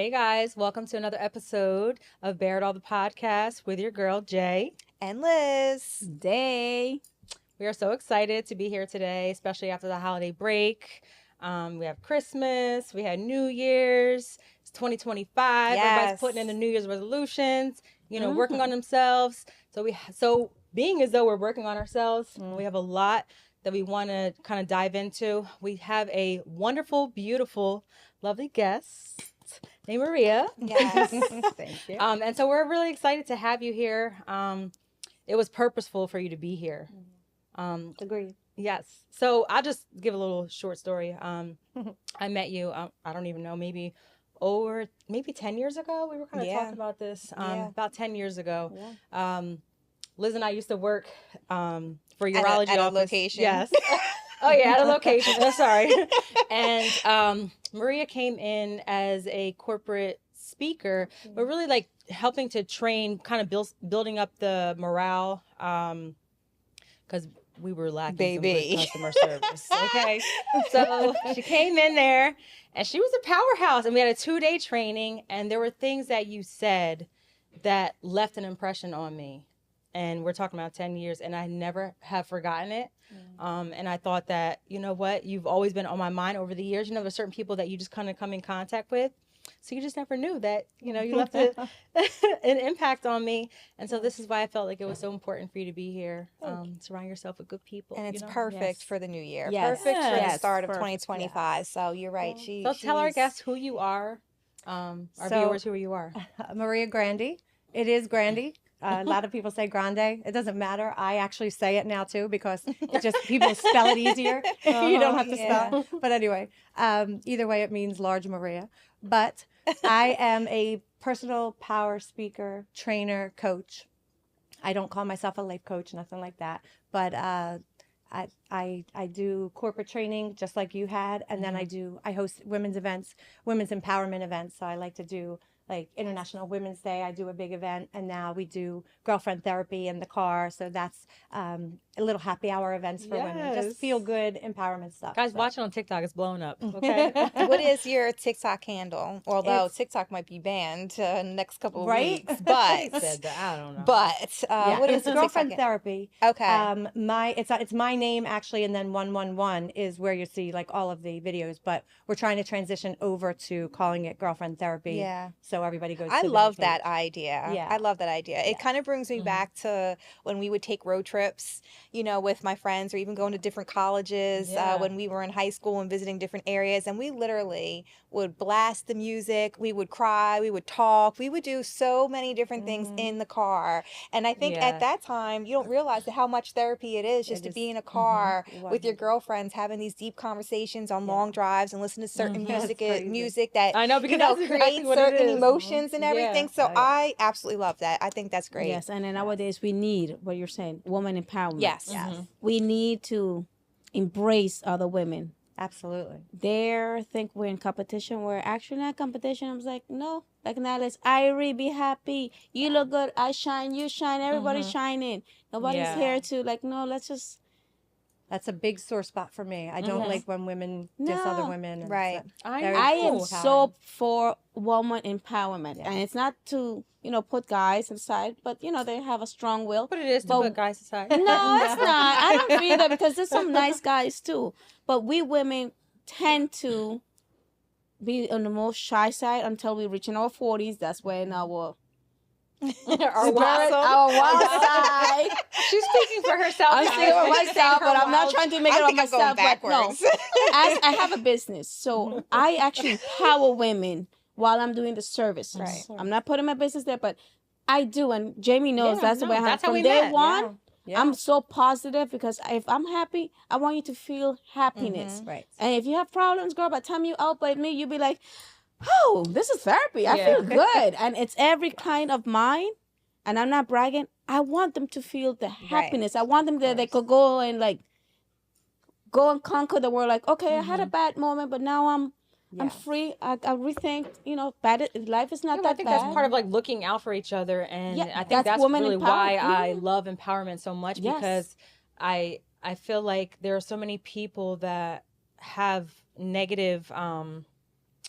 Hey guys, welcome to another episode of Bear It All the podcast with your girl Jay and Liz. Day. We are so excited to be here today, especially after the holiday break. We have Christmas, we had New Year's, it's 2025. Everybody's putting in the New Year's resolutions, working on themselves. So being as though we're working on ourselves, we have a lot that we want to kind of dive into. We have a wonderful, beautiful, lovely guest named Maria. Yes. Thank you. And so we're really excited to have you here. It was purposeful for you to be here. Agreed. Yes. So I'll just give a little short story. I met you, I don't even know, maybe 10 years ago. We were kind of talking about this about 10 years ago. Yeah. Liz and I used to work for urology at office. A location. Yes. Oh yeah, at a location. Oh, sorry. And Maria came in as a corporate speaker, but really like helping to train, kind of building up the morale, because we were lacking some good customer service. Okay, so she came in there, and she was a powerhouse, and we had a 2-day training, and there were things that you said that left an impression on me. And we're talking about 10 years, and I never have forgotten it. And I thought that, you know what, you've always been on my mind over the years. There's certain people that you just kind of come in contact with. So you just never knew that, you left an impact on me. And so this is why I felt like it was so important for you to be here. Surround yourself with good people. And it's perfect for the new year. Yes. Perfect for the start of Perfect. 2025. Yes. So you're right. So tell our guests who you are, our viewers who you are. Maria Grande. It is Grande. A lot of people say Grande. It doesn't matter. I actually say it now too because it just people spell it easier. You don't have to spell. But anyway, either way, it means large Maria. But I am a personal power speaker, trainer, coach. I don't call myself a life coach, nothing like that. But I do corporate training just like you had, and then I host women's events, women's empowerment events. So I like to do like International Women's Day. I do a big event, and now we do girlfriend therapy in the car. So that's a little happy hour events for women. Just feel good empowerment stuff. Guys, watching on TikTok, it's blowing up. Okay. What is your TikTok handle? Although TikTok might be banned next couple of weeks, but I don't know. But what is it's girlfriend therapy? Okay. It's my name actually, and then 111 is where you see like all of the videos. But we're trying to transition over to calling it girlfriend therapy. Yeah. So everybody goes. I to love the that idea. Yeah. I love that idea. It kind of brings me back to when we would take road trips, with my friends, or even going to different colleges when we were in high school and visiting different areas. And we literally would blast the music. We would cry. We would talk. We would do so many different things in the car. And I think at that time, you don't realize how much therapy it is just to be in a car with your girlfriends, having these deep conversations on long drives and listen to certain music that I know, because creates certain emotions and everything. So I absolutely love that. I think that's great. Yes, and then nowadays we need what you're saying, woman empowerment. Yes. We need to embrace other women. Absolutely. They think we're in competition. We're actually not competition. I was like, no. Like now, let's Irie, be happy. You look good. I shine. You shine. Everybody's shining. Nobody's here to no. Let's just. That's a big sore spot for me. I don't like when women diss other women. Right. I am so for woman empowerment, and it's not to put guys aside, but they have a strong will. But it is to put guys aside. No, it's not. I don't feel that because there's some nice guys too, but we women tend to be on the most shy side until we reach in our 40s. That's when our wild side. She's speaking for herself. I'm speaking for myself, but I'm not trying to make it on myself. But no, as I have a business, so I actually empower women while I'm doing the service. Right. I'm not putting my business there, but I do, and Jamie knows that's the way I have. That's how from we day met. one. Yeah. I'm so positive because if I'm happy, I want you to feel happiness. Right. And if you have problems, girl, by the time you outbite me, you'll be like, oh, this is therapy. I feel good. And it's every kind of mind. And I'm not bragging. I want them to feel the happiness. I want them that they could go and go and conquer the world. Like, okay, I had a bad moment, but now I'm free. I rethink, life is not that bad. I think that's part of looking out for each other. And I think that's woman really empowerment. why I love empowerment so much, because I feel like there are so many people that have negative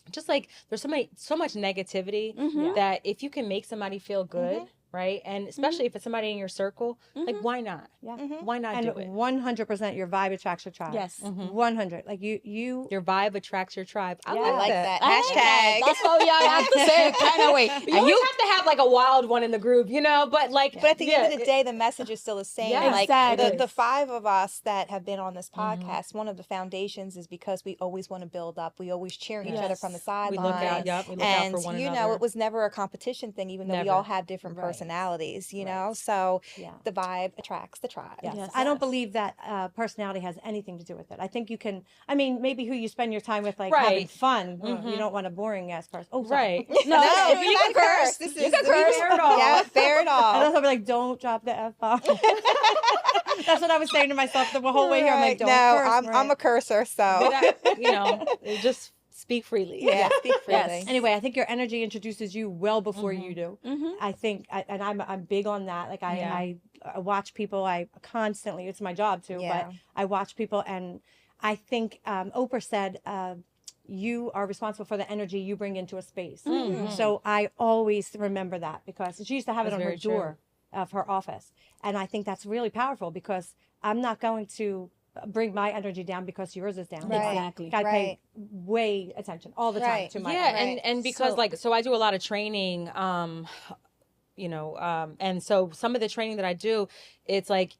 just like there's so much negativity that if you can make somebody feel good, right? And especially if it's somebody in your circle, like why not? Yeah. Why not And do it? 100% your vibe attracts your tribe. Yes. 100. Like you Your vibe attracts your tribe. I I like that. I like that. Hashtag. That's how y'all have to say it kind of way. You always have to have like a wild one in the group, you know, but like But at the end of the day, the message is still the same. Yeah, like exactly. the 5 of us that have been on this podcast, one of the foundations is because we always want to build up. We always cheering each other from the sidelines. we look out, we look out for one another. You know, it was never a competition thing, even though we Never. all have different personalities, you know? So the vibe attracts the tribe. Yes. I don't believe that personality has anything to do with it. I think you can, I mean, maybe who you spend your time with, like having fun. You don't want a boring ass person. Oh, sorry. right. No, if you can curse. This You is can curse. bear it all. Yeah, bear it all. And I'll be like, don't drop the F bomb. That's what I was saying to myself the whole way here. I'm like, don't curse. I'm a cursor, so You know, just speak freely. yeah, speak freely. Anyway, I think your energy introduces you well before you do. I think, and I'm big on that. Like I watch people. I constantly. It's my job too. Yeah. But I watch people, and I think Oprah said, "You are responsible for the energy you bring into a space." So I always remember that because she used to have it on her very true. door of her office, and I think that's really powerful because I'm not going to bring my energy down because yours is down. Right. Exactly. I pay way attention all the time Right. to my Yeah, energy. and because so I do a lot of training, you know, and so some of the training that I do, it's like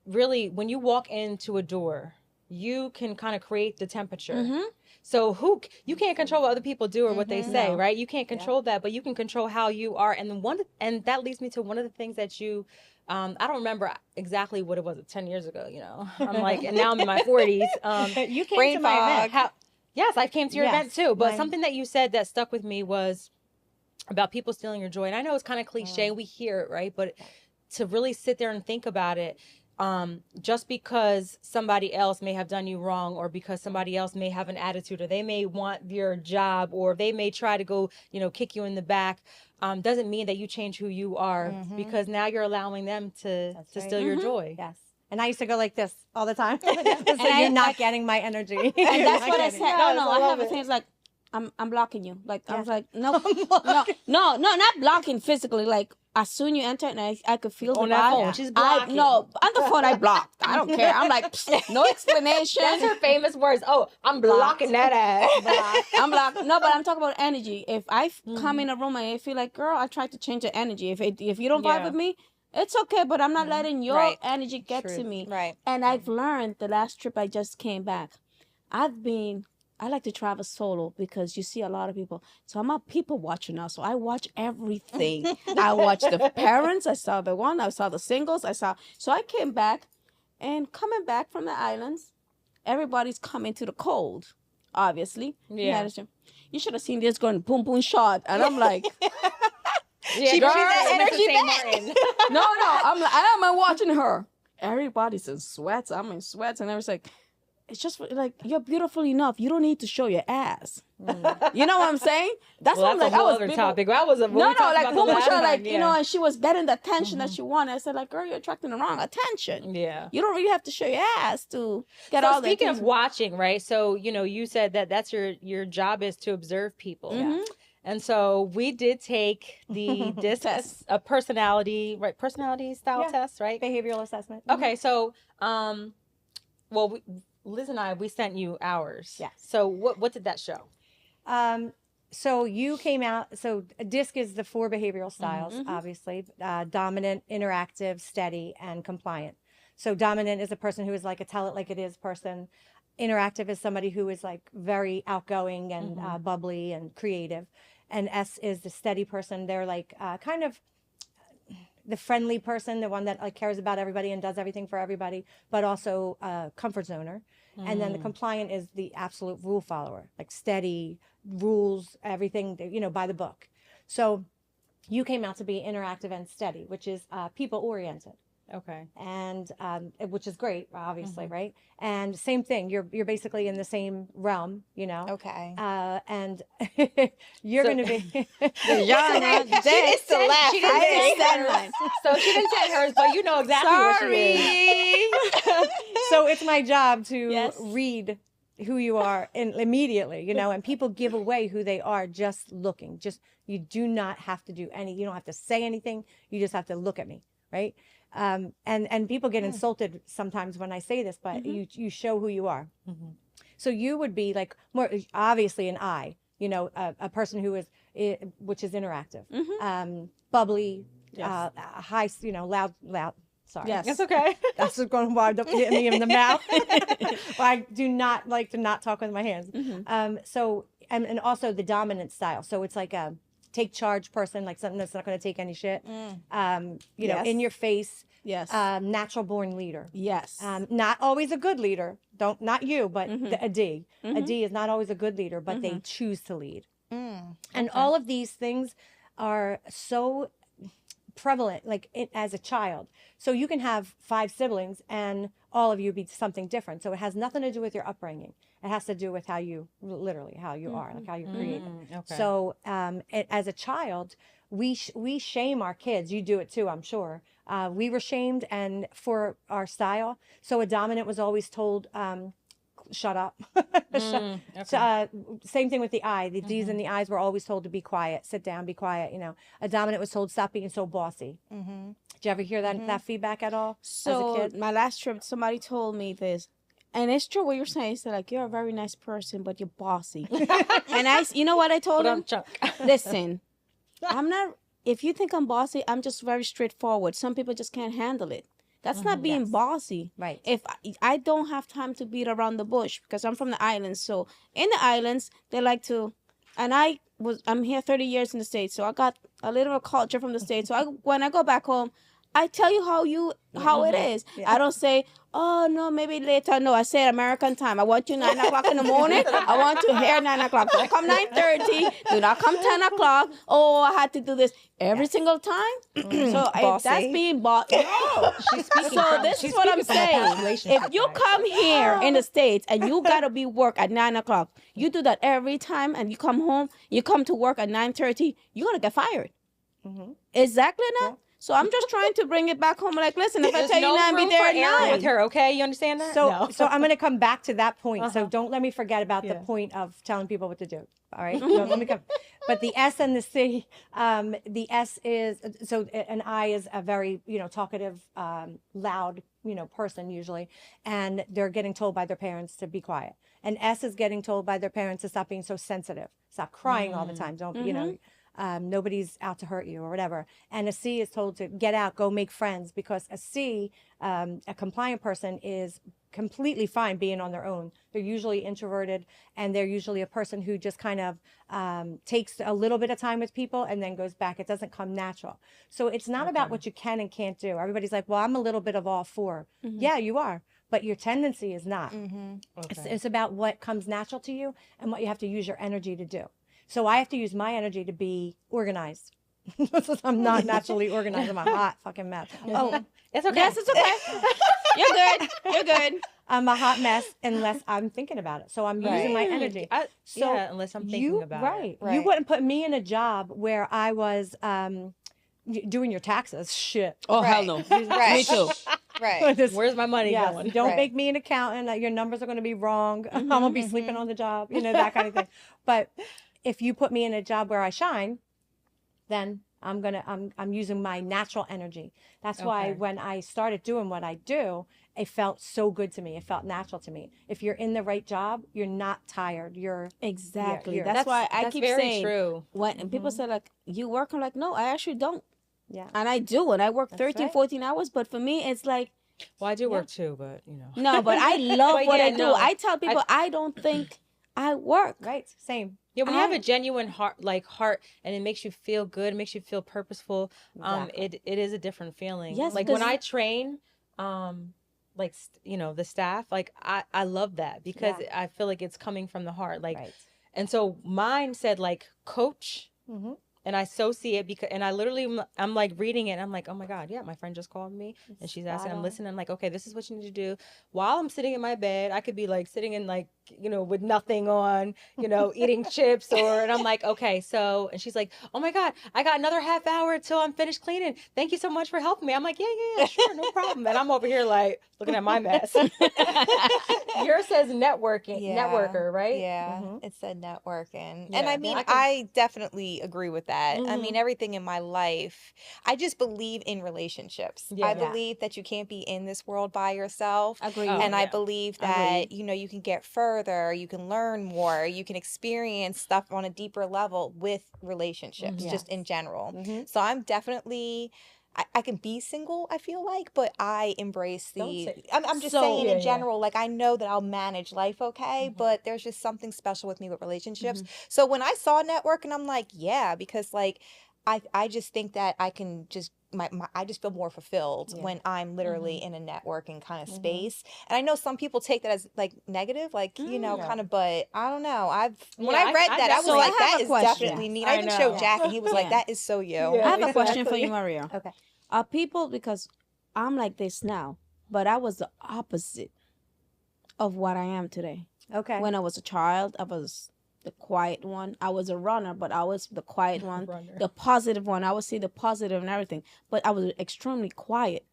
really when you walk into a door, you can kind of create the temperature. So you can't control what other people do or what they say, right? You can't control that, but you can control how you are. And that leads me to one of the things that you, I don't remember exactly what it was 10 years ago, you know. I'm like, and now I'm in my 40s. You came brain to my event. fog. Yes, I came to your event too. But Mine- something that you said that stuck with me was about people stealing your joy. And I know it's kind of cliche, we hear it, right? But to really sit there and think about it, just because somebody else may have done you wrong, or because somebody else may have an attitude, or they may want your job, or they may try to go, you know, kick you in the back, doesn't mean that you change who you are, because now you're allowing them to steal your joy. Yes. And I used to go like this all the time. So you're not getting my energy. And that's what I said. No, I have a thing. It's like I'm blocking you. Like I was like, no, not blocking physically. Like as soon you enter, and I could feel the On that vibe. phone, she's blocking. No, on the phone I blocked. I don't care. I'm like, no explanation. That's her famous words. Oh, I'm blocking that ass. I'm blocked. No, but I'm talking about energy. If I come in a room and I feel like, girl, I tried to change the energy. If you don't vibe with me, it's okay. But I'm not letting your energy get to me. Right. And I've learned the last trip I just came back. I like to travel solo because you see a lot of people. So I'm a people watcher now. So I watch everything. I watch the parents. I saw the one. I saw the singles. So I came back, and coming back from the islands, everybody's coming to the cold, obviously. Yeah. You should have seen this going boom, boom, shot. And I'm like, Yeah, She girl, brings that Mr. energy St. back. Martin. no. I'm watching her. Everybody's in sweats. I'm in sweats. And I was like, it's just like, you're beautiful enough. You don't need to show your ass. You know what I'm saying? That's what I'm like. a whole I was other people- topic. That was a No, like boom, boom, shot, like, yeah. you know, and she was getting the attention that she wanted. I said, like, girl, you're attracting the wrong attention. Yeah. You don't really have to show your ass to get So all the speaking of attention. watching, right? So, you know, you said that that's your job is to observe people. Mhm. And so we did take the DISC, Test. a personality, right? Personality style Yeah. test, right? Behavioral assessment. Okay. So, well, Liz and I, we sent you ours. Yes. So what did that show? So you came out. So DISC is the 4 behavioral styles, obviously: dominant, interactive, steady, and compliant. So dominant is a person who is like a tell it like it is person. Interactive is somebody who is like very outgoing and bubbly and creative. And S is the steady person. They're like kind of the friendly person, the one that like cares about everybody and does everything for everybody, but also a comfort zoner. And then the compliant is the absolute rule follower, like steady rules, everything, you know, by the book. So you came out to be interactive and steady, which is people oriented. Okay. And which is great, obviously, right? And same thing, you're basically in the same realm, you know. Okay. And you're going to be The genre. She needs to laugh. She for didn't this. say hers. So she didn't say hers, but you know exactly what she is. So it's my job to Yes. read who you are immediately, you know, and people give away who they are just looking. Just, you do not have to do you don't have to say anything. You just have to look at me, right? And people get insulted sometimes when I say this, but you show who you are. So you would be like more obviously an I, you know, a person who is, which is interactive, bubbly, high, you know, loud. Sorry. Yes. It's okay. That's what's going to wind up hitting me in the mouth. I do not like to not talk with my hands. So, and also the dominant style. So it's like a take charge person, like something that's not going to take any shit. You know, in your face. Yes. Natural born leader. Yes. Not always a good leader. Not you, but a D. A D is not always a good leader, but they choose to lead. And all of these things are so prevalent, like as a child. So you can have 5 siblings and all of you be something different. So it has nothing to do with your upbringing. It has to do with how you, literally how you are, like how you're created. So as a child, we shame our kids. You do it too, I'm sure. We were shamed and for our style. So a dominant was always told, shut up. Same thing with the I. The D's and the I's were always told to be quiet, sit down, be quiet. You know, a dominant was told stop being so bossy. Did you ever hear that feedback at all? So as a kid? my last trip, somebody told me this, and it's true what you're saying. It's like, you're a very nice person, but you're bossy. And you know what I told him? Listen, I'm not. If you think I'm bossy, I'm just very straightforward. Some people just can't handle it. That's not being bossy. Right. If I don't have time to beat around the bush because I'm from the islands. So in the islands, they like to, and I'm here 30 years in the States. So I got a little culture from the States. So when I go back home, I tell you how it is. Yeah. I don't say, oh no, maybe later. No, I say American time. I want you 9 o'clock in the morning. I want you here 9 o'clock. Don't come 9:30. Do not come 10 o'clock. Oh, I had to do this every single time. So if that's being bossy. No. So this is what I'm saying. If you come here in the States and you gotta be work at 9 o'clock, you do that every time, and you come home, you come to work at 9:30, you're gonna get fired. Exactly now. Yeah. So I'm just trying to bring it back home. Like, listen, if I tell you 9, be there at 9. With her, okay? You understand that? So I'm going to come back to that point. So don't let me forget about the point of telling people what to do. All right? Let me come. But the S and the C, the S is, so an I is a very, you know, talkative, loud, you know, person usually. And they're getting told by their parents to be quiet. And S is getting told by their parents to stop being so sensitive. Stop crying all the time. Don't, you know. Nobody's out to hurt you or whatever. And a C is told to get out, go make friends, because a C, a compliant person, is completely fine being on their own. They're usually introverted, and they're usually a person who just kind of takes a little bit of time with people and then goes back. It doesn't come natural. So it's not about what you can and can't do. Everybody's like, well, I'm a little bit of all 4. Yeah, you are. But your tendency is not. It's about what comes natural to you and what you have to use your energy to do. So I have to use my energy to be organized. I'm not naturally organized. I'm a hot fucking mess. Oh, it's okay. Yes, it's okay. You're good. You're good. I'm a hot mess unless I'm thinking about it. So I'm using my energy. Unless I'm thinking about it. Right. You wouldn't put me in a job where I was doing your taxes. Shit. Oh, hell no. Me too. Right. Where's my money going? Don't make me an accountant. Your numbers are going to be wrong. I'm going to be sleeping on the job. You know, that kind of thing. But if you put me in a job where I shine, then I'm using my natural energy. That's why when I started doing what I do, it felt so good to me. It felt natural to me. If you're in the right job, you're not tired. Exactly. That's why I keep saying, true. When people say like, you work, I'm like, no, I actually don't. Yeah. And I do, and I work 13, 14 hours, but for me, it's like, well, I do work too, but you know. No, but I love what I do. No. I tell people I don't think I work. Right. Same. Yeah, when you have a genuine heart, and it makes you feel good, it makes you feel purposeful. It is a different feeling. Yes, like when I train, the staff, like I love that because I feel like it's coming from the heart. Like, and so mine said like coach, and I associate because, and I literally, I'm like reading it and I'm like, oh my God, yeah, my friend just called me and she's asking, I'm listening. I'm like, okay, this is what you need to do. While I'm sitting in my bed, I could be like sitting in like, you know, with nothing on, you know, eating chips and I'm like, okay, so, and she's like, oh my God, I got another half hour until I'm finished cleaning. Thank you so much for helping me. I'm like, yeah, sure, no problem. And I'm over here like looking at my mess. Yours says networker, right? Yeah, it said networking. Yeah, And I mean, I definitely agree with that. I mean, everything in my life, I just believe in relationships. I believe that you can't be in this world by yourself. Agree. And I believe that, you know, you can get further, you can learn more, you can experience stuff on a deeper level with relationships, just in general. So I'm definitely... I can be single, I feel like, but I embrace I'm just saying in general, like I know that I'll manage life okay, but there's just something special with me with relationships. So when I saw network and I'm like, yeah, because like I just think that I can just I just feel more fulfilled when I'm literally in a networking kind of space. And I know some people take that as like negative, like, you know, kind of, but I don't know. When I read that, I was like, that is definitely me. I even showed Jack and he was like, that is so you. I have a question for you, Maria. Okay. Are people, because I'm like this now, but I was the opposite of what I am today. Okay. When I was a child, I was the quiet one. I was a runner, but I was the quiet one, the positive one. I would see the positive and everything, but I was extremely quiet.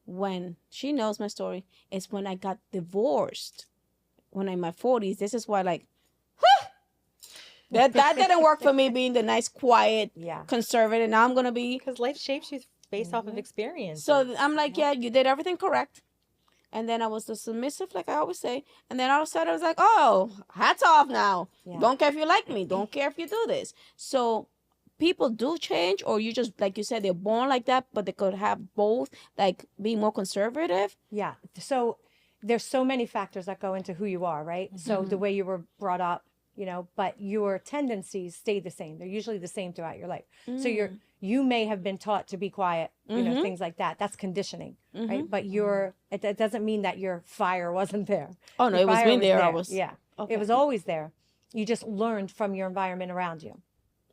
When she knows my story, it's when I got divorced. When I'm in my 40s, this is why, like, that didn't work for me, being the nice, quiet, conservative. Now I'm going to be... Because life shapes you based off of experience. So I'm like, yeah, you did everything correct. And then I was the submissive, like I always say. And then all of a sudden I was like, oh, hats off now. Don't care if you like me. Don't care if you do this. So people do change, or you just, like you said, they're born like that, but they could have both, like be more conservative. Yeah. So there's so many factors that go into who you are, right? So the way you were brought up, you know, but your tendencies stay the same. They're usually the same throughout your life. So you may have been taught to be quiet, you know, things like that. That's conditioning, right? But it doesn't mean that your fire wasn't there. Oh no, Your it was fire been there. there. It was always there. You just learned from your environment around you.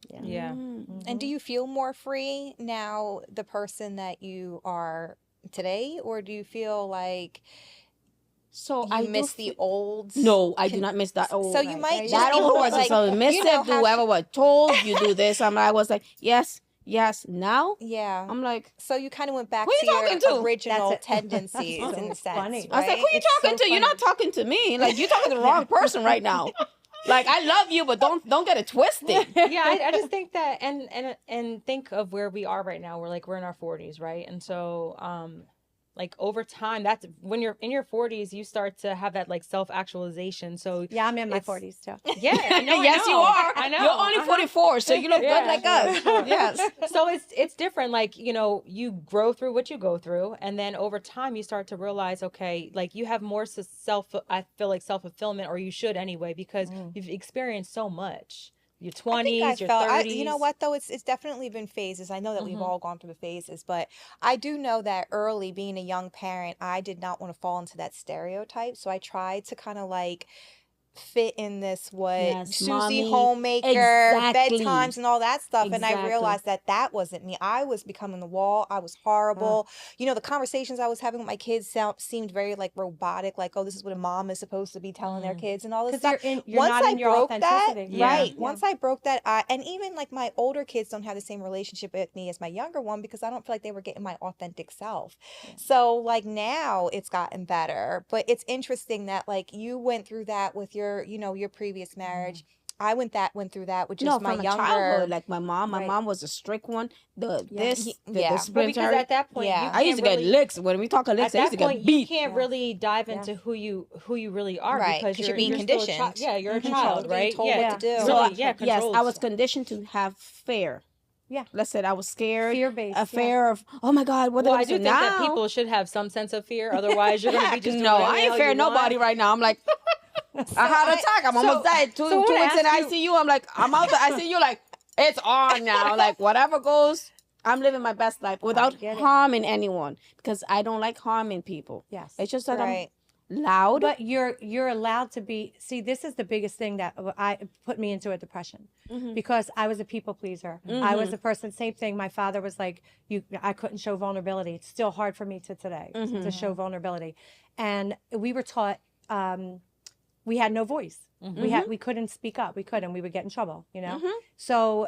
And do you feel more free now, the person that you are today, or do you feel like... So I miss the old. No, I do not miss that old. So you might just that be old more was like, so missive. Whoever was told you do this, I was like, yes. Now, I'm like, so you kind of went back to your original tendencies in a sense. Funny. Right? I was like, who are you talking to? You're not talking to me. Like, you're talking to the wrong person right now. Like, I love you, but don't get it twisted. I just think that, and think of where we are right now. We're in our 40s, right? And so, like over time, that's when you're in your 40s, you start to have that like self-actualization. So yeah, I'm in my 40s too. Yeah, I know, yes, you are. I know. You're only 44, so you look good like us. Yes. So it's different. Like, you know, you grow through what you go through, and then over time you start to realize, okay, like you have more self-fulfillment, or you should anyway, because you've experienced so much. Your 20s, your 30s. You know what, though? It's definitely been phases. I know that we've all gone through the phases, but I do know that early, being a young parent, I did not want to fall into that stereotype. So I tried to kind of like fit in this Susie mommy, homemaker, bedtimes and all that stuff. And I realized that wasn't me. I was becoming the wall. I was horrible. You know, the conversations I was having with my kids seemed very like robotic, like, oh, this is what a mom is supposed to be telling their kids and all this stuff. Once I broke that, once I broke that, and even like my older kids don't have the same relationship with me as my younger one, because I don't feel like they were getting my authentic self. So like now it's gotten better, but it's interesting that like you went through that with your previous marriage. I went through that with just my younger childhood. Like my mom was a strict one. The because at that point, I used to get licks. When we talk licks, I used to get beat. You can't really dive into who you really are, because you're being conditioned. You're a child, right? Told what to do. So yes, I was conditioned to have fear. Yeah. Let's say I was scared. Fear-based. A fear of, oh my God, what I do think that people should have some sense of fear. Otherwise, you're going to be just no, I ain't fear nobody right now. I'm like, I had an attack. I'm almost died. Two weeks in ICU. I'm like, I'm out the ICU. Like, it's on now. Like, whatever goes, I'm living my best life without harming anyone, because I don't like harming people. Yes. It's just that loud. But you're allowed to be. See, this is the biggest thing that put me into a depression, because I was a people pleaser. I was a person. Same thing. My father was like, I couldn't show vulnerability. It's still hard for me today to show vulnerability, and we were taught we had no voice. We couldn't speak up. We would get in trouble. So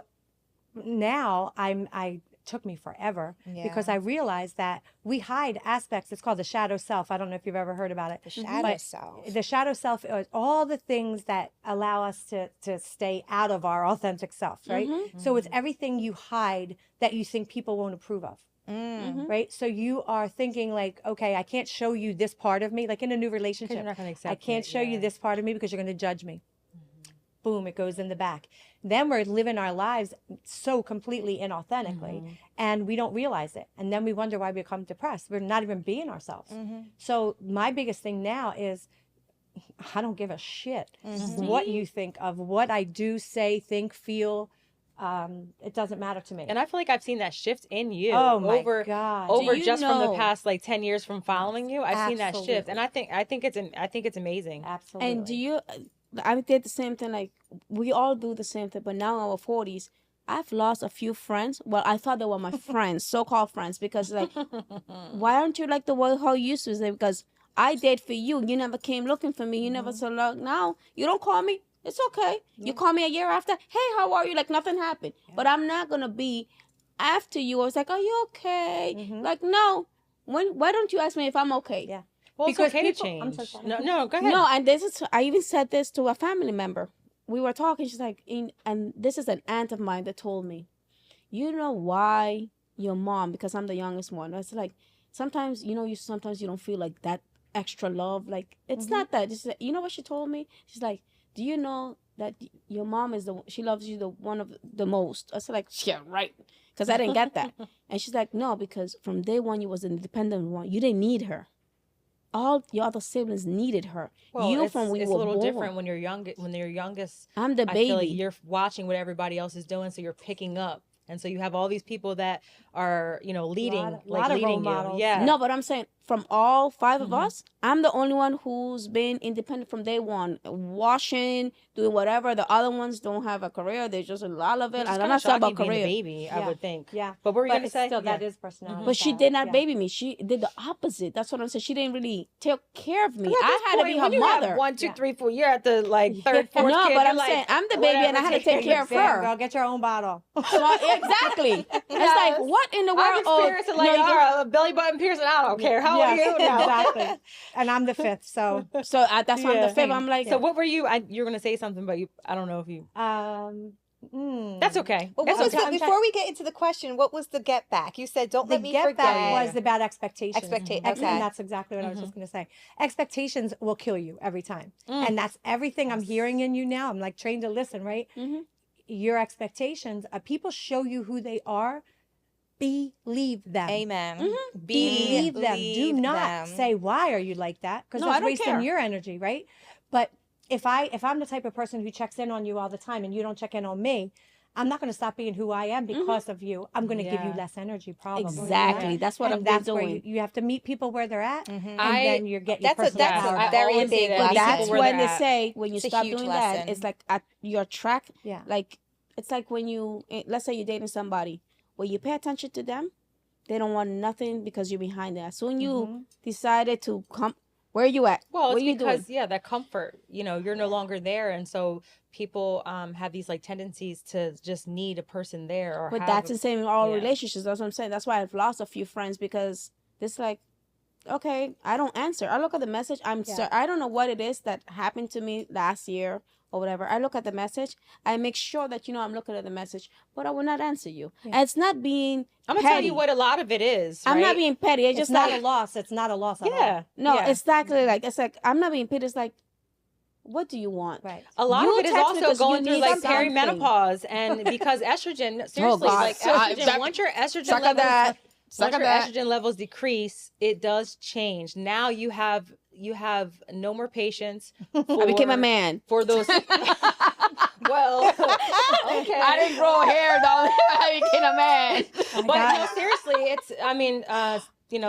now I took me forever because I realized that we hide aspects. It's called the shadow self. I don't know if you've ever heard about it. The shadow self. The shadow self is all the things that allow us to stay out of our authentic self, right? So it's everything you hide that you think people won't approve of. Right? So you are thinking like, okay, I can't show you this part of me, like in a new relationship. You're not gonna accept I can't show you this part of me because you're going to judge me. Boom, it goes in the back. Then we're living our lives so completely inauthentically, and we don't realize it. And then we wonder why we become depressed. We're not even being ourselves. So my biggest thing now is I don't give a shit what you think of what I do, say, think, feel. It doesn't matter to me. And I feel like I've seen that shift in you. Oh my God. Over just from the past like 10 years from following you, I've seen that shift, and I think it's amazing. Absolutely. And do you? I did the same thing. Like we all do the same thing, but now in our 40s, I've lost a few friends. Well, I thought they were my friends, so-called friends, because like, why aren't you like the way how you used to say? Because I did for you. You never came looking for me. You never said, look, now you don't call me. It's okay. You call me a year after. Hey, how are you? Like nothing happened. But I'm not gonna be after you. I was like, are you okay? Like no. Why don't you ask me if I'm okay? Yeah. Well, Because it's okay people- to change. I'm so sorry. No, go ahead. No, and I even said this to a family member. We were talking. She's like, and this is an aunt of mine that told me, you know why your mom? Because I'm the youngest one. It's like sometimes sometimes you don't feel like that extra love. Like it's not that. It's like, you know what she told me? She's like, do you know that your mom she loves you the one of the most? I said like, yeah, right. Because I didn't get that. And she's like, no, because from day one you was an independent one. You didn't need her. All your other siblings needed her. Well, it's a little different when you're young. When you're youngest, I'm the I baby. feel like you're watching what everybody else is doing, so you're picking up, and so you have all these people that are, leading, lot of role leading you. models. Yeah. No, but I'm saying from all five of us, I'm the only one who's been independent from day one, washing, doing whatever. The other ones don't have a career; they just a lot of it. It's I'm kinda not talking about shocking being the career. baby, I would think. Yeah. But what were you gonna it's say? Still, that Yeah. is personality. But she style. did not Yeah. baby me. She did the opposite. That's what I'm saying. She didn't really take care of me. At I this had to point, be her when you have mother. 1, 2, 3, 4. You're at the third, fourth No, kid. but you're I'm like, saying I'm the baby and I had to take care of Damn, her. girl, get your own bottle. So, exactly. It's like, what in the world? I'm experiencing a belly button piercing. I don't care. How are you? No. Exactly. And I'm the fifth, so. So that's why I'm the fifth. I'm like, So what were you? You're gonna say something, but I don't know if you. That's okay. Well, That's what was okay. before we get into the question, what was the get back? You said, don't The let me get forget. back was about expectations. Okay. And that's exactly what I was just going to say. Expectations will kill you every time. And that's everything I'm hearing in you now. I'm like trained to listen, right? Your expectations, people show you who they are. Believe them. Amen. Believe them. Do not say, why are you like that? Because that's wasting your energy, right? But if I'm the type of person who checks in on you all the time and you don't check in on me, I'm not going to stop being who I am because of you. I'm going to give you less energy, probably. exactly. That's what I'm that's doing. where you have to meet people where they're at, and then you're getting your That's personal power a back. very always say big that. lesson. That's where when they're they at. say when you It's a stop huge doing lesson. that, it's like at your track. Yeah. Like it's like when let's say you're dating somebody, when you pay attention to them, they don't want nothing because you're behind them. As soon you decided to come, where are you at? Well, what it's are you because doing? that comfort. You're no longer there, and so people have these tendencies to just need a person there. Or But that's the same in all yeah. relationships. That's what I'm saying. That's why I've lost a few friends because it's like, okay, I don't answer. I look at the message. I don't know what it is that happened to me last year or whatever. I look at the message. I make sure that I'm looking at the message, but I will not answer you. And it's not being I'm gonna petty. tell you what a lot of it is. I'm not right? being petty. It's It's just not like a loss. It's not a loss at all. Yeah. no, yeah. exactly. Like it's like I'm not being petty. It's like, what do you want? Right. A lot You of it is text me also 'cause you going through need like something. perimenopause, and because estrogen, seriously, God. like estrogen. Once your estrogen levels, once your estrogen levels decrease, it does change. Now you have no more patience. I became a man. For those. Well, okay. I didn't grow hair though. I became a man. But no, seriously, it's. I mean,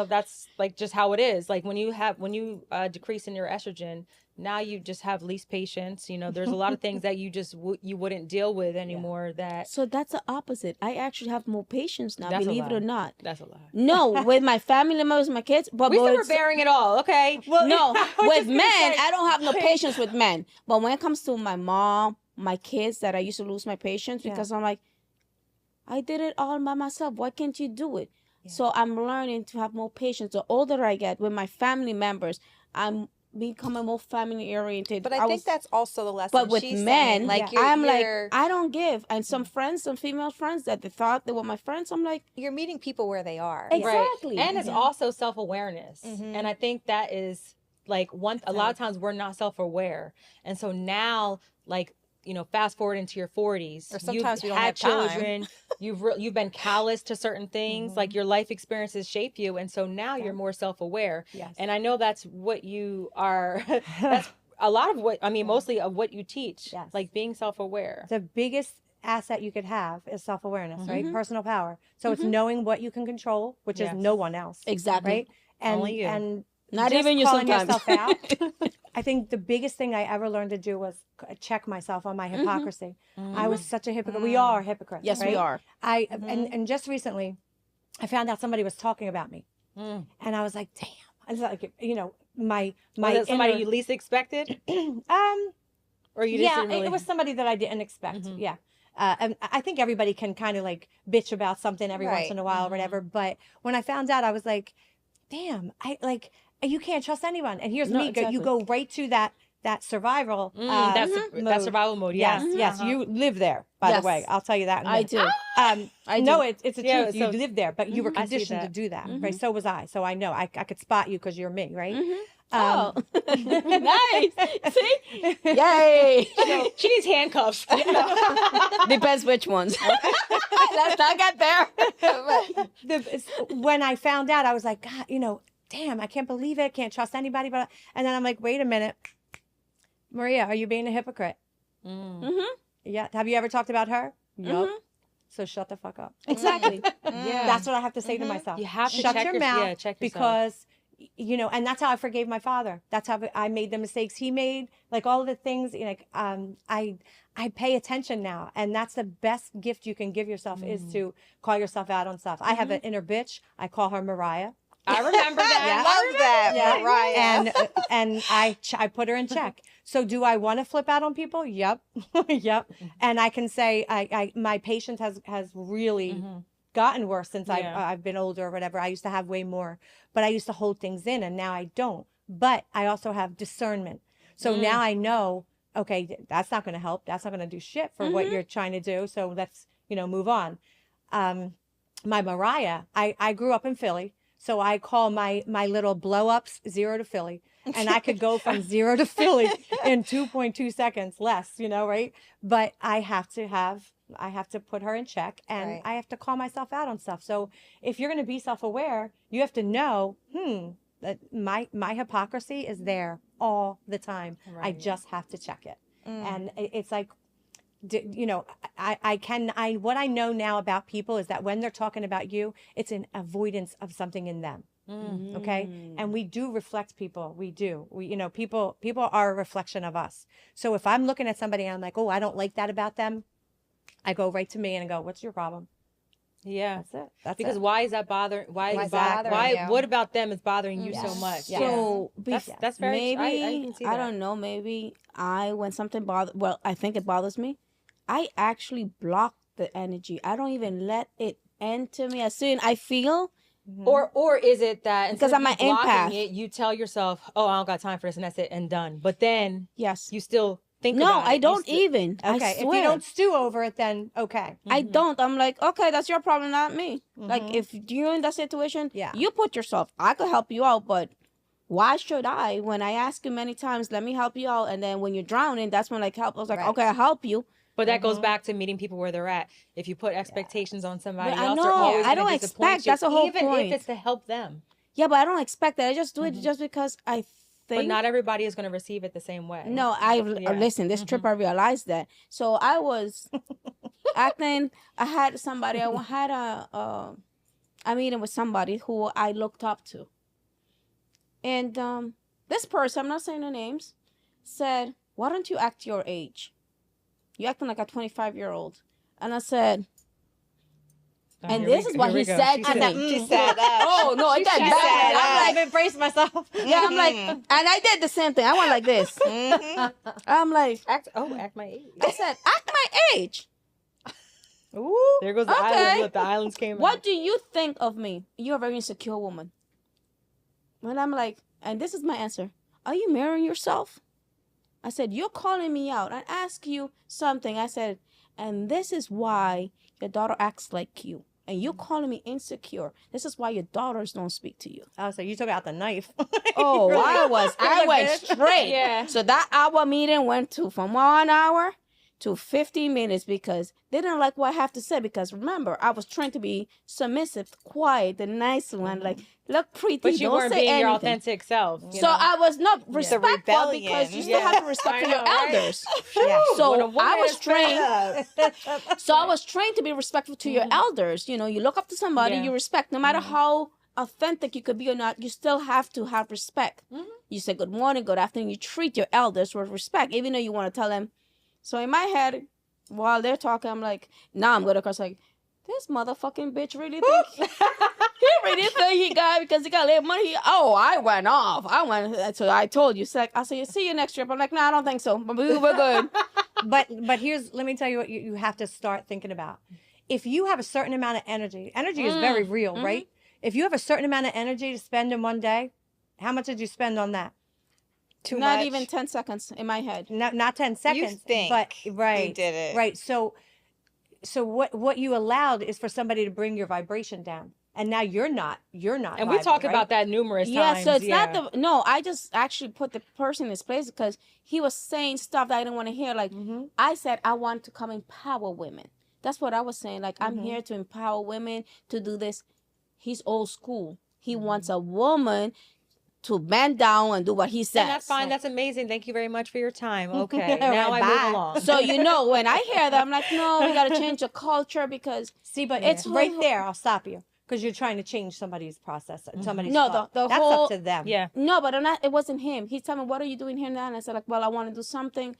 that's like just how it is. Like when you decrease in your estrogen, now you just have least patience. There's a lot of things that you just you wouldn't deal with anymore. That So that's the opposite. I actually have more patience now, That's a believe it lie. or not. That's a lie. No, with my family members, my kids, but We still with- were bearing it all. Okay. Well, no, I was with just gonna men, say- I don't have no patience with men. But when it comes to my mom, my kids, that I used to lose my patience because I'm like, I did it all by myself. Why can't you do it? Yeah. So I'm learning to have more patience. The older I get with my family members, I'm becoming more family oriented. But I think that's also the lesson. But with she's men, saying, like I'm like, I don't give. And some friends, some female friends that they thought they were my friends, I'm like, you're meeting people where they are. Exactly. Right. And it's also self-awareness. And I think that is like a lot of times we're not self-aware. And so now, like, fast forward into your 40s, or sometimes you've we don't had have time. children, you've been callous to certain things, like your life experiences shape you, and so now you're more self-aware. Yes. And I know that's what you are. That's a lot of what mostly of what you teach. Yes. Like being self-aware. The biggest asset you could have is self-awareness, right? Personal power. So it's knowing what you can control, which is no one else. Exactly. Right? And Only you. and not just even you calling sometimes. yourself out. I think the biggest thing I ever learned to do was check myself on my hypocrisy. I was such a hypocrite. We are hypocrites. Yes, right? we are. And just recently, I found out somebody was talking about me, and I was like, damn. I was like, my Was it somebody inner- you least expected? Or you just didn't really... it was somebody that I didn't expect. Yeah. And I think everybody can kind of like bitch about something every once in a while or whatever. But when I found out, I was like, damn, you can't trust anyone. And here's me. exactly. You go right to that survival that mode. survival mode. Yes, Yes. yes. You live there, by the way. I'll tell you that. in a I minute. do. I No, do. it's a truth. Yeah, You so- live there, but you were I see conditioned to that. do that, right? So was I. So I know. I could spot you because you're me, right? Oh, nice. See? Yay. She needs handcuffs. Depends which ones. Let's not get there. When I found out, I was like, God, damn, I can't believe it. Can't trust anybody. But and then I'm like, wait a minute, Maria, are you being a hypocrite? Yeah. Have you ever talked about her? Nope. So shut the fuck up. Exactly. Yeah. That's what I have to say to myself. You have to shut check your your- mouth yeah, check yourself. because and that's how I forgave my father. That's how I made the mistakes he made. Like all of the things, I pay attention now, and that's the best gift you can give yourself is to call yourself out on stuff. I have an inner bitch. I call her Mariah. I remember that. I love that, Mariah. And I put her in check. So do I want to flip out on people? Yep. Yep. And I can say my patience has really gotten worse since I've been older or whatever. I used to have way more, but I used to hold things in, and now I don't. But I also have discernment. So now I know, okay, that's not going to help. That's not going to do shit for what you're trying to do. So let's, move on. My Mariah, I grew up in Philly. So I call my little blow ups 0 to Philly. And I could go from 0 to Philly in 2.2 seconds less, right? But I have to put her in check, and I have to call myself out on stuff. So if you're going to be self-aware, you have to know, that my hypocrisy is there all the time. Right. I just have to check it. And it's like, what I know now about people is that when they're talking about you, it's an avoidance of something in them. Okay. And we do reflect people. We do. People are a reflection of us. So if I'm looking at somebody and I'm like, oh, I don't like that about them, I go right to me and I go, what's your problem? Yeah. That's it. That's because it. why is that bothering? What about them is bothering you so much? So that's very. Maybe I can see that. I don't know. Maybe when something I think it bothers me, I actually block the energy. I don't even let it enter me. As soon I feel. Or is it that because I'm an empath, you tell yourself, "Oh, I don't got time for this," and that's it, and done. But then, you still think. No, about I it. don't even. Okay, I swear. if you don't stew over it, then okay. I don't. I'm like, okay, that's your problem, not me. Like if you're in that situation, you put yourself. I could help you out, but why should I? When I ask you many times, let me help you out, and then when you're drowning, that's when help. I was like, okay, I'll help you. But that goes back to meeting people where they're at. If you put expectations on somebody But else, I they're know. always I gonna don't disappoint expect. you, That's the whole even point. if it's to help them. Yeah, but I don't expect that. I just do it just because I think. But not everybody is going to receive it the same way. No, listen. This trip, I realized that. So I was acting. I had somebody. I had I'm eating with somebody who I looked up to. And this person, I'm not saying their names, said, why don't you act your age? You acting like a 25-year-old. And I said, and this is what he said to me. She said, oh, no, it got bad. I'm like, embrace myself. Yeah, I'm like, and I did the same thing. I went like this. I'm like, act my age. I said, act my age. Ooh, there goes the okay. island. Look, the islands came What out. do you think of me? You're a very insecure woman. And I'm like, and this is my answer. Are you marrying yourself? I said, you're calling me out. I ask you something. I said, and this is why your daughter acts like you. And you're calling me insecure. This is why your daughters don't speak to you. Oh, so you took out the knife. Oh, I went straight. Yeah. So that hour meeting went from 1 hour to 15 minutes because they didn't like what I have to say. Because remember, I was trying to be submissive, quiet, the nice one, like look pretty. But you don't weren't say being your anything. authentic self. So I was not respectful rebellion. because you still have to respect your elders. Yeah. So I was trained. So I was trained to be respectful to your elders. You know, you look up to somebody, you respect, no matter how authentic you could be or not. You still have to have respect. You say good morning, good afternoon. You treat your elders with respect, even though you want to tell them. So in my head, while they're talking, I'm like, nah, I'm good. Of course, like, this motherfucking bitch really think he really think he got because he got a little money. Oh, I went off. So I told you, I said, see you next trip. I'm like, no, I don't think so. But we're good. But let me tell you what you have to start thinking about. If you have a certain amount of energy is very real, right? If you have a certain amount of energy to spend in one day, how much did you spend on that? Too Not much. even 10 seconds in my head. Not 10 seconds. You think but you right. did it. Right. So what you allowed is for somebody to bring your vibration down. And now you're not. And we talked about that numerous times. Yeah, so it's not I just actually put the person in his place because he was saying stuff that I didn't want to hear. Like, I said, I want to come empower women. That's what I was saying. Like, I'm here to empower women to do this. He's old school. He wants a woman to bend down and do what he says. And that's fine. That's amazing. Thank you very much for your time. Okay, now I move along. So, when I hear that, I'm like, no, we got to change the culture because... See, but it's right there. I'll stop you. Because you're trying to change somebody's process, somebody's thought. the That's whole, up to them. Yeah. No, but it wasn't him. He told me, what are you doing here now? And I said, like, well, I want to do something,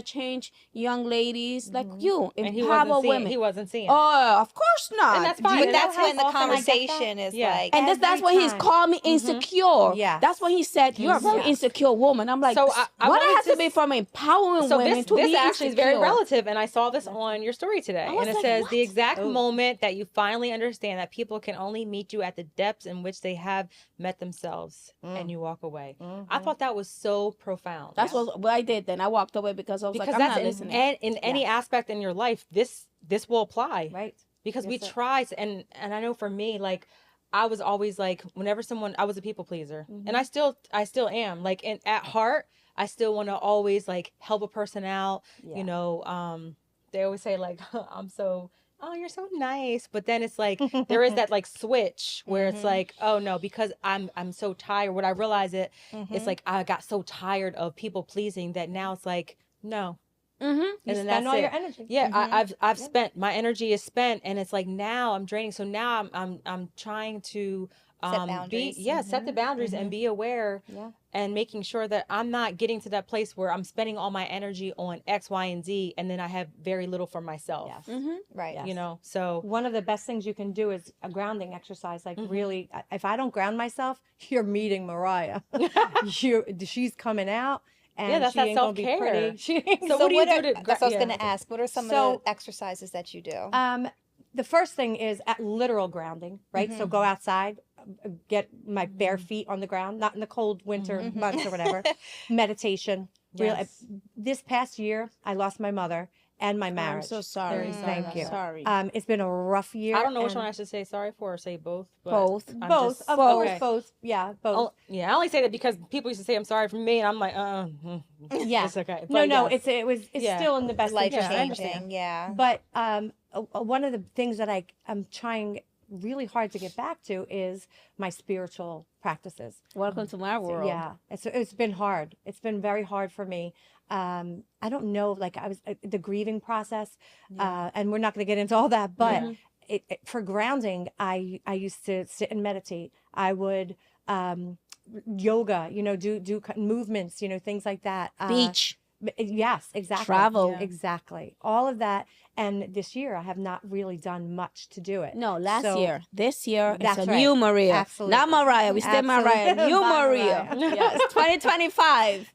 change young ladies like you, And empower women. He wasn't seeing it. Oh, of course not. And that's fine. But that's when the conversation is like... And that's when he's called me insecure. Yeah. That's when he said, you're a very insecure woman. I'm like, So what I have to be from empowering women to be this actually is very insecure? relative, and I saw this on your story today. I was And it like, says, what? the exact moment that you finally understand that people can only meet you at the depths in which they have met themselves, and you walk away. I thought that was so profound. That's what I did then. I walked away because I was like, I'm not listening. In any aspect in your life, this will apply. Right. Because we try, and I know for me, like, I was always like, whenever I was a people pleaser, and I still am. Like, at heart, I still want to always like help a person out. They always say like, oh, you're so nice. But then it's like, there is that like switch where it's like, oh no, because I'm so tired. When I realize it, it's like, I got so tired of people pleasing that now it's like, no. You spend all your energy. Yeah, I've spent, my energy is spent, and it's like now I'm draining. So now I'm trying to set boundaries. set the boundaries and be aware and making sure that I'm not getting to that place where I'm spending all my energy on X, Y, and Z, and then I have very little for myself. Yes. Right. Yes. So one of the best things you can do is a grounding exercise. Like really, if I don't ground myself, you're meeting Mariah. She's coming out. And that's she that ain't gonna be self-care. pretty. So what do you do to... That's what I was going to ask. What are some of the exercises that you do? The first thing is at literal grounding, right? So go outside, get my bare feet on the ground, not in the cold winter months or whatever. Meditation. Yes. This past year, I lost my mother and my marriage. I'm so sorry. Thank you. Sorry. It's been a rough year. I don't know which one I should say sorry for or say both. But Both. I'm Both. just- Of course, okay. both. Yeah, both. Oh, yeah, I only say that because people used to say I'm sorry for me, and I'm like, Yeah. it's okay. No, But yes. it's still in the best Life interest. I changing. understand. Yeah. But one of the things that I'm trying really hard to get back to is my spiritual practices. Welcome to my world. Yeah, it's been hard. It's been very hard for me. I don't know, like the grieving process, and we're not going to get into all that, but for grounding, I used to sit and meditate. I would yoga, do movements, things like that. Beach. Yes, exactly. Travel. Yeah. Exactly. All of that. And this year, I have not really done much to do it. No, last So- year. This year, it's That's a right. new Maria. Absolutely. Not Mariah. We stay Mariah. Absolutely. New Bye, Maria. Mariah. Yes, 2025.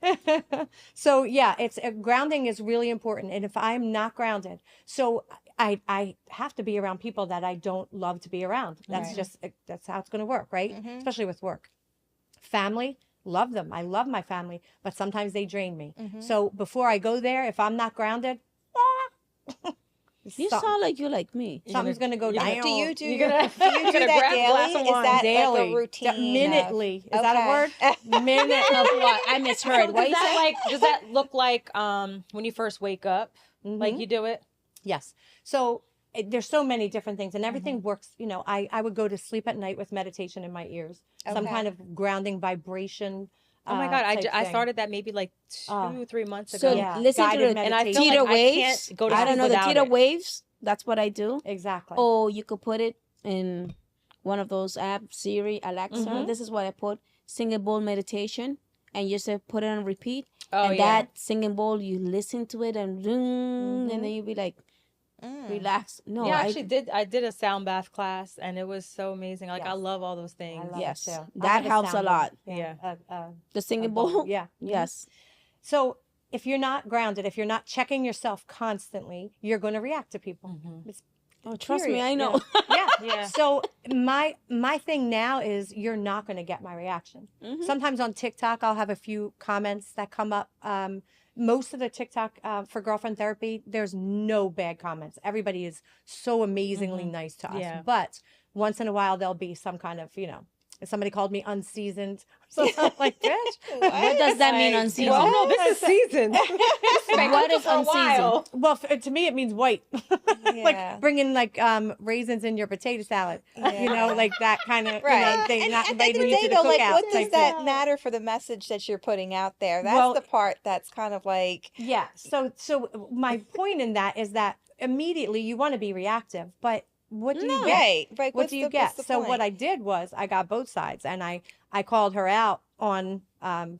So yeah, it's grounding is really important. And if I'm not grounded, so I have to be around people that I don't love to be around. That's Right. just that's how it's going to work, right? Especially with work. Family, love them. I love my family, but sometimes they drain me. So before I go there, if I'm not grounded, You sound like you like me. something's going to go down. Do you do You're gonna- do you you're do gonna that grab a glass daily? of Is wine. that Daily. like a routine? Minutely. Is that a Okay. word? Minute. Of what? I misheard. What you said? Does that look like when you first wake up? Like you do it? Yes. So there's so many different things, and everything works. I would go to sleep at night with meditation in my ears, some Okay. kind of grounding vibration. Oh my God, type I thing. started that maybe like 3 months So ago. Yeah. listen to Guided the And I feel meditation. theta like I waves. can't go to I sleep don't know the without theta it. waves. That's what I do. Exactly. Or you could put it in one of those apps, Siri, Alexa. This is what I put: singing bowl meditation, and you just put it on repeat. Oh, and yeah. that singing bowl, you listen to it and and then you be like, relax. No, Yeah, I did a sound bath class and it was so amazing. Like I Yes. love all those things. I love yes, it too. I that have helps a sound lot. bowl. Yeah. The singing bowl. bowl. Yeah. Yes. So if you're not grounded, if you're not checking yourself constantly, you're going to react to people. It's Oh, trust me, period, I know. Yeah. Yeah. So my thing now is you're not going to get my reaction. Sometimes on TikTok, I'll have a few comments that come up. Most of the TikTok for girlfriend therapy, there's no bad comments. Everybody is so amazingly nice to us. Yeah. But once in a while, there'll be some kind of, if somebody called me unseasoned, something I'm like, bitch. What does that mean unseasoned? Well, no, this is seasoned. What is unseasoned? Well, to me, it means white. Yeah. Like bringing like raisins in your potato salad. Like that kind of Right. thing. And Not at the end of the inviting you day, to the though, like, cookout what does type that thing. matter for the message that you're putting out there? That's Well- the part that's kind of like, Yeah. So my point in that is that immediately you want to be reactive, but what do you get? right. Right. What do you get? So what I did was I got both sides, and I called her out on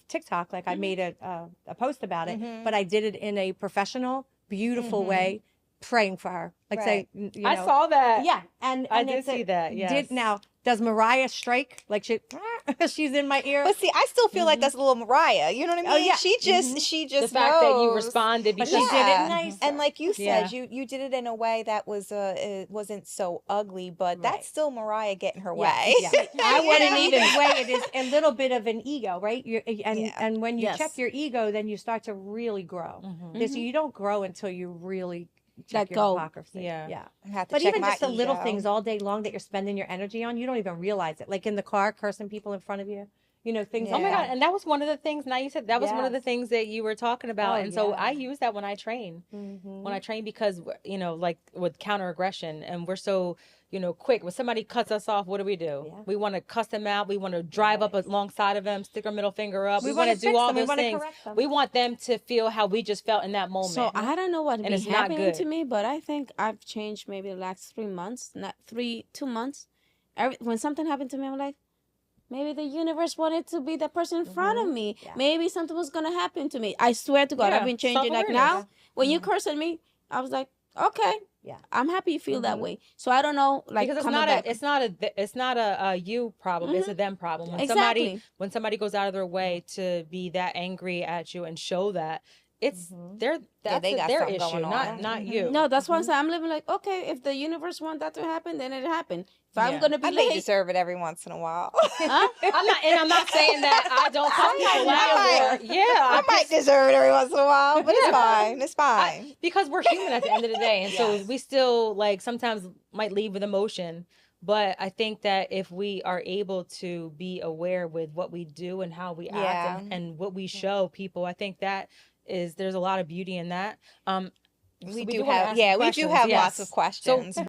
TikTok. Like I made a post about it, but I did it in a professional, beautiful way, praying for her. Like say, I saw that. yeah, and I did it's see that, yes. Now does Mariah strike like she's in my ear? But see, I still feel like that's a little Mariah. You know what I mean? Oh, yeah. She just The fact that you knows. responded But because she did it nice. And like you Yeah. said, you did it in a way that was it wasn't so ugly, but that's still Mariah getting her way. Yeah. I wouldn't even. way it is a little bit of an ego, right? And when you Yes. check your ego, then you start to really grow. So you don't grow until you really check Let your go. hypocrisy. Yeah. I have to But check even my just the little ego. things all day long that you're spending your energy on, you don't even realize it. Like in the car, cursing people in front of you, things Oh like my that. God. And that was one of the things, now you said that was one of the Yes. things that you were talking about. Oh, and so yeah. I use that when I train. When I train because, like with counter aggression and we're so, quick. When somebody cuts us off, what do? Yeah. We want to cuss them out. We want to drive up alongside of them, stick our middle finger up. We We want wanna to do fix all them. We those wanna things. correct them. We want them to feel how we just felt in that moment. So I don't know what And be it's not happening good. to me, but I think I've changed maybe the last 3 months, not 2 months. When something happened to me, I'm like, maybe the universe wanted to be the person in front of me. Yeah. Maybe something was gonna happen to me. I swear to God, Yeah, I've been changing. Like self-awareness. now, when you curse at me, I was like, okay, Yeah. I'm happy you feel that way. So I don't know, like because coming back. it's not a you problem. It's a them problem. When Exactly. somebody goes out of their way to be that angry at you and show that, it's that's they got their something issue, going on. not you. No, that's why I'm saying I'm living like, okay, if the universe want that to happen, then it happened. If I'm Yeah. gonna be I may late, deserve it every once in a while. huh? I'm not saying that I don't cuss people out. I might deserve it every once in a while, but it's fine. It's fine. Because we're human at the end of the day, and so we still like sometimes might lead with emotion. But I think that if we are able to be aware with what we do and how we act and what we show people, I think that there's a lot of beauty in that. We So do wanna have ask we do questions. have Yes. lots of questions.